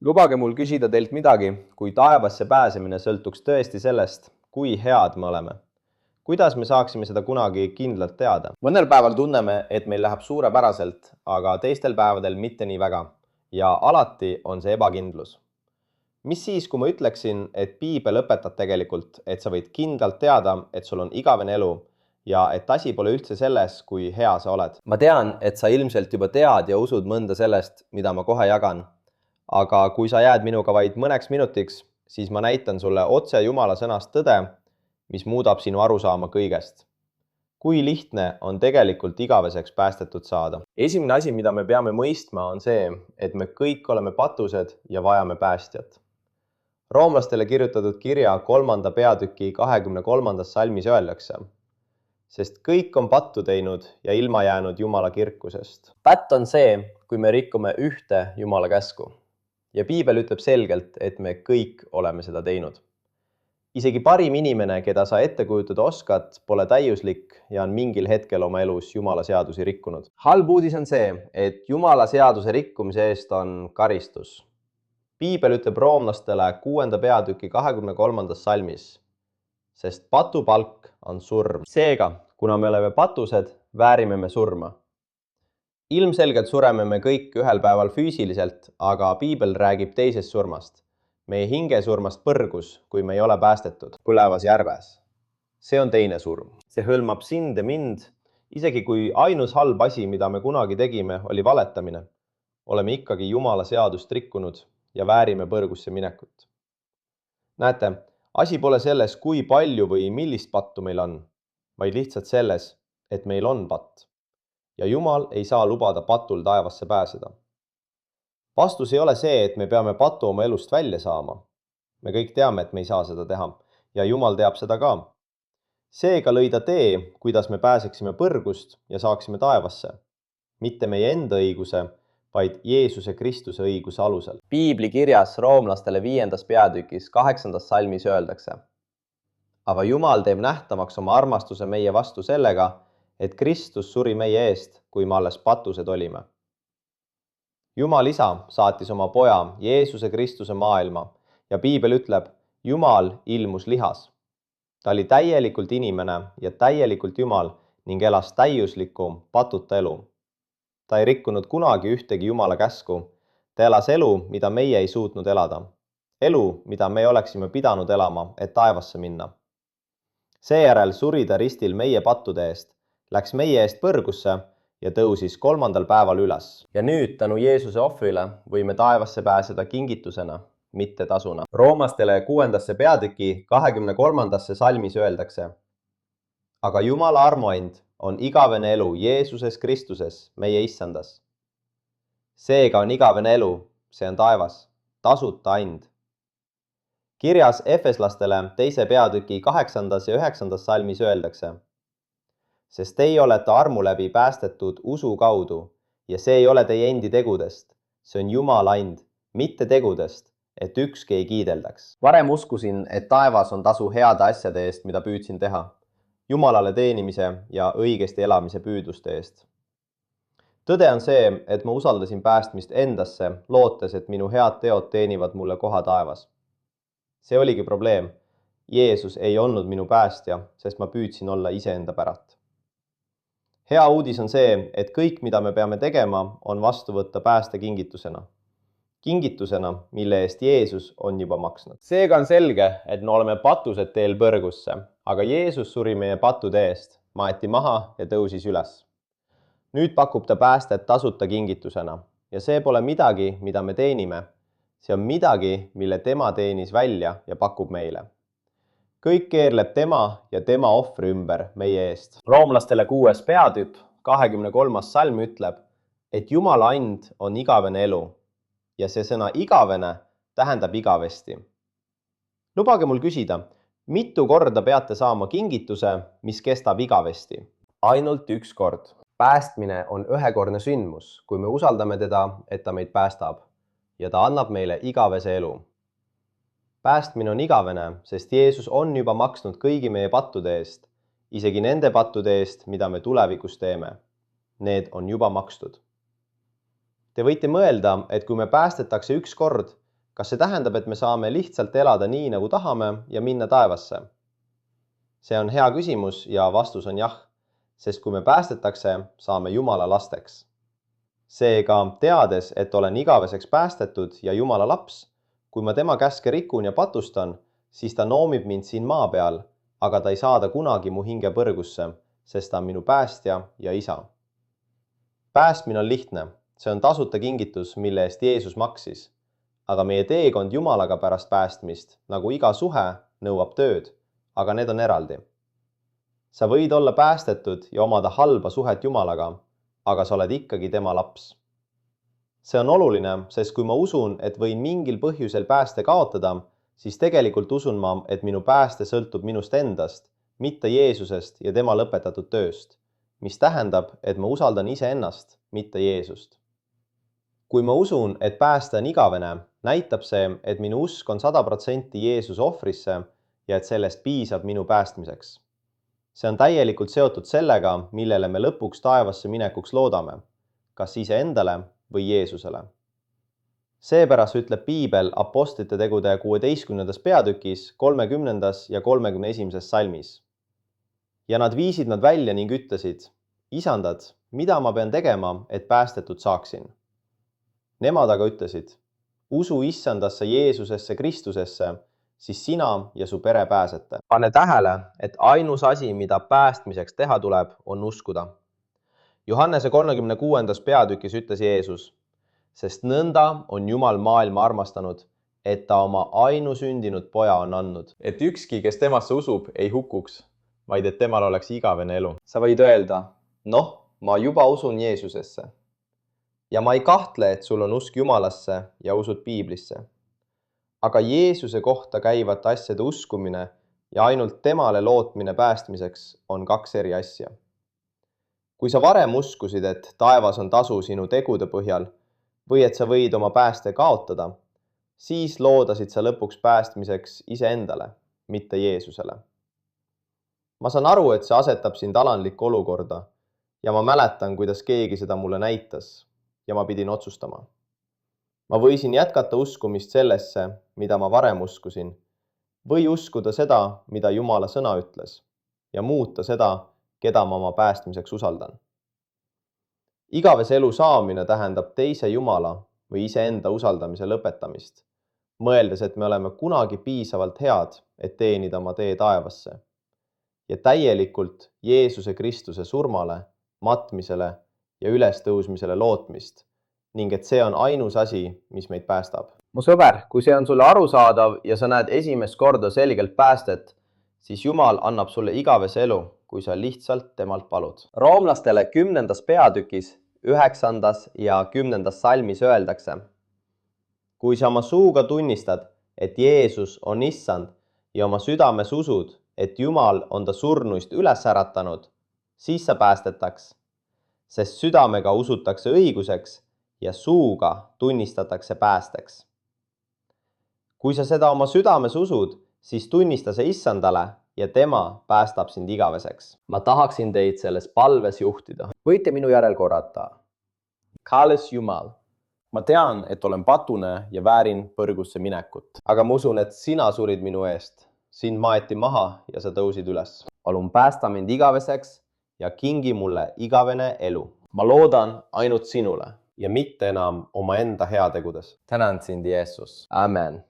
Lubage mul küsida teilt midagi, kui taevasse pääsemine sõltuks tõesti sellest, kui head me oleme. Kuidas me saaksime seda kunagi kindlalt teada? Mõnel päeval tunneme, et meil läheb suurepäraselt, aga teistel päevadel mitte nii väga. Ja alati on see ebakindlus. Mis siis, kui ma ütleksin, et piibel õpetab tegelikult, et sa võid kindlalt teada, et sul on igavene elu ja et asi pole üldse selles, kui hea sa oled? Ma tean, et sa ilmselt juba tead ja usud mõnda sellest, mida ma kohe jagan. Aga kui sa jääd minuga vaid mõneks minutiks, siis ma näitan sulle otse Jumala sõnast tõde, mis muudab sinu arusaama kõigest. Kui lihtne on tegelikult igaveseks päästetud saada? Esimene asi, mida me peame mõistma, on see, et me kõik oleme patused ja vajame päästjat. Roomlastele kirjutatud kirja 3. peatüki 23. salmis öeldakse, sest kõik on pattu teinud ja ilma jäänud Jumala kirkusest. Pätt on see, kui me rikume ühte Jumala käsku. Ja piibel ütleb selgelt, et me kõik oleme seda teinud. Isegi parim inimene, keda sa ette kujutada oskad, pole täiuslik ja on mingil hetkel oma elus Jumala seadusi rikkunud. Halb uudis on see, et Jumala seaduse rikkumise eest on karistus. Piibel ütleb roomlastele 6. peatüki 23. salmis, sest patu palk on surm. Seega, kuna me oleme patused, väärime me surma. Ilmselgelt sureme me kõik ühel päeval füüsiliselt, aga piibel räägib teisest surmast. Meie hinge surmast põrgus, kui me ei ole päästetud, põlevas järves. See on teine surm. See hõlmab sind ja mind, isegi kui ainus halb asi, mida me kunagi tegime, oli valetamine. Oleme ikkagi Jumala seadust rikkunud ja väärime põrgusse minekut. Näete, asi pole selles, kui palju või millist pattu meil on, vaid lihtsalt selles, et meil on patt. Ja Jumal ei saa lubada patul taevasse pääseda. Vastus ei ole see, et me peame patu oma elust välja saama. Me kõik teame, et me ei saa seda teha ja Jumal teab seda ka. Seega lõi ta tee, kuidas me pääseksime põrgust ja saaksime taevasse. Mitte meie enda õiguse, vaid Jeesuse Kristuse õiguse alusel. Piibli kirjas roomlastele 5. peatükis 8. salmis öeldakse. Aga Jumal teeb nähtavaks oma armastuse meie vastu sellega, et Kristus suri meie eest, kui me alles patused olime. Jumal isa saatis oma poja Jeesuse Kristuse maailma ja piibel ütleb, Jumal ilmus lihas. Ta oli täielikult inimene ja täielikult Jumal ning elas täiuslikku, patuta elu. Ta ei rikkunud kunagi ühtegi Jumala käsku. Ta elas elu, mida meie ei suutnud elada. Elu, mida me oleksime pidanud elama, et taevasse minna. Seejärel suri ta ristil meie pattude eest, läks meie eest põrgusse ja tõusis 3. päeval üles. Ja nüüd tänu Jeesuse ohvrile võime taevasse pääseda kingitusena, mitte tasuna. Roomastele 6. peatüki 23. salmis öeldakse. Aga Jumala armuand on igavene elu Jeesuses Kristuses, meie issandas. Seega on igavene elu, see on taevas, tasuta and. Kirjas Efeslastele 2. peatüki 8. ja 9. salmis öeldakse. Sest teie olete armu läbi päästetud usu kaudu ja see ei ole teie endi tegudest. See on Jumala and, mitte tegudest, et ükski ei kiideldaks. Varem uskusin, et taevas on tasu heade asjade eest, mida püüdsin teha. Jumalale teenimise ja õigesti elamise püüdluste eest. Tõde on see, et ma usaldasin päästmist endasse, lootes, et minu head teod teenivad mulle koha taevas. See oligi probleem. Jeesus ei olnud minu päästja, sest ma püüdsin olla iseenda pärat. Hea uudis on see, et kõik, mida me peame tegema, on vastu võtta pääste kingitusena. Kingitusena, mille eest Jeesus on juba maksnud. Seega on selge, et me oleme patused teel põrgusse, aga Jeesus suri meie pattude eest, maeti maha ja tõusis üles. Nüüd pakub ta päästet tasuta kingitusena ja see pole midagi, mida me teenime. See on midagi, mille tema teenis välja ja pakub meile. Kõik keerleb tema ja tema ohvri ümber meie eest. Roomlastele 6. peatükk 23. salm ütleb, et Jumala and on igavene elu ja see sõna igavene tähendab igavesti. Lubage mul küsida, mitu korda peate saama kingituse, mis kestab igavesti? Ainult üks kord. Päästmine on ühekordne sündmus, kui me usaldame teda, et ta meid päästab ja ta annab meile igavese elu. Päästmine on igavene, sest Jeesus on juba maksnud kõigi meie pattude eest, isegi nende pattude eest, mida me tulevikus teeme. Need on juba makstud. Te võite mõelda, et kui me päästetakse üks kord, kas see tähendab, et me saame lihtsalt elada nii, nagu tahame ja minna taevasse? See on hea küsimus ja vastus on jah, sest kui me päästetakse, saame Jumala lasteks. Seega, teades, et olen igaveseks päästetud ja Jumala laps, kui ma tema käske rikun ja patustan, siis ta noomib mind siin maa peal, aga ta ei saada kunagi mu hinge põrgusse, sest ta on minu päästja ja isa. Päästmine on lihtne, see on tasuta kingitus, mille eest Jeesus maksis. Aga meie teekond Jumalaga pärast päästmist, nagu iga suhe, nõuab tööd, aga need on eraldi. Sa võid olla päästetud ja omada halba suhet Jumalaga, aga sa oled ikkagi tema laps. See on oluline, sest kui ma usun, et võin mingil põhjusel pääste kaotada, siis tegelikult usun ma, et minu pääste sõltub minust endast, mitte Jeesusest ja tema lõpetatud tööst, mis tähendab, et ma usaldan iseennast, mitte Jeesust. Kui ma usun, et pääste on igavene, näitab see, et minu usk on 100% Jeesuse ohvrisse ja et sellest piisab minu päästmiseks. See on täielikult seotud sellega, millele me lõpuks taevasse minekuks loodame, kas iseendale või Jeesusele. Seepärast ütleb Piibel Apostlite tegude 16. peatükis 30. ja 31. salmis. Ja nad viisid nad välja ning ütlesid, isandad, mida ma pean tegema, et päästetud saaksin? Nemad aga ütlesid, usu issandasse Jeesusesse Kristusesse, siis sina ja su pere pääsete. Pane tähele, et ainus asi, mida päästmiseks teha tuleb, on uskuda. Johannese 36. peatükis ütles Jeesus, sest nõnda on Jumal maailma armastanud, et ta oma ainusündinud poja on andnud. Et ükski, kes temasse usub, ei hukuks, vaid et temal oleks igavene elu. Sa võid öelda, ma juba usun Jeesusesse. Ja ma ei kahtle, et sul on usk Jumalasse ja usud Piiblisse. Aga Jeesuse kohta käivate asjade uskumine ja ainult temale lootmine päästmiseks on kaks eri asja. Kui sa varem uskusid, et taevas on tasu sinu tegude põhjal või et sa võid oma pääste kaotada, siis loodasid sa lõpuks päästmiseks iseendale, mitte Jeesusele. Ma saan aru, et see asetab sind alandlikku olukorda ja ma mäletan, kuidas keegi seda mulle näitas ja ma pidin otsustama. Ma võisin jätkata uskumist sellesse, mida ma varem uskusin, või uskuda seda, mida Jumala sõna ütles, ja muuta seda, keda ma oma päästmiseks usaldan. Igavese elu saamine tähendab teise Jumala või iseenda usaldamise lõpetamist, mõeldes, et me oleme kunagi piisavalt head, et teenida oma tee taevasse, ja täielikult Jeesuse Kristuse surmale, matmisele ja ülestõusmisele lootmist, ning et see on ainus asi, mis meid päästab. Mu sõber, kui see on sulle arusaadav ja sa näed esimest korda selgelt päästet, siis Jumal annab sulle igavese elu, kui sa lihtsalt temalt palud. Roomlastele 10. peatükis 9. ja 10. salmis öeldakse, kui sa oma suuga tunnistad, et Jeesus on issand ja oma südames usud, et Jumal on ta surnuist üles äratanud, siis sa päästetaks, sest südamega usutakse õiguseks ja suuga tunnistatakse päästeks. Kui sa seda oma südames usud, siis tunnista see issandale ja tema päästab sind igaveseks. Ma tahaksin teid selles palves juhtida. Võite minu järel korrata. Kallis Jumal, ma tean, et olen patune ja väärin põrgusse minekut. Aga ma usun, et sina surid minu eest. Sind maeti maha ja sa tõusid üles. Palun päästa mind igaveseks ja kingi mulle igavene elu. Ma loodan ainult sinule ja mitte enam omaenda heategudes. Tänan sind, Jeesus. Amen.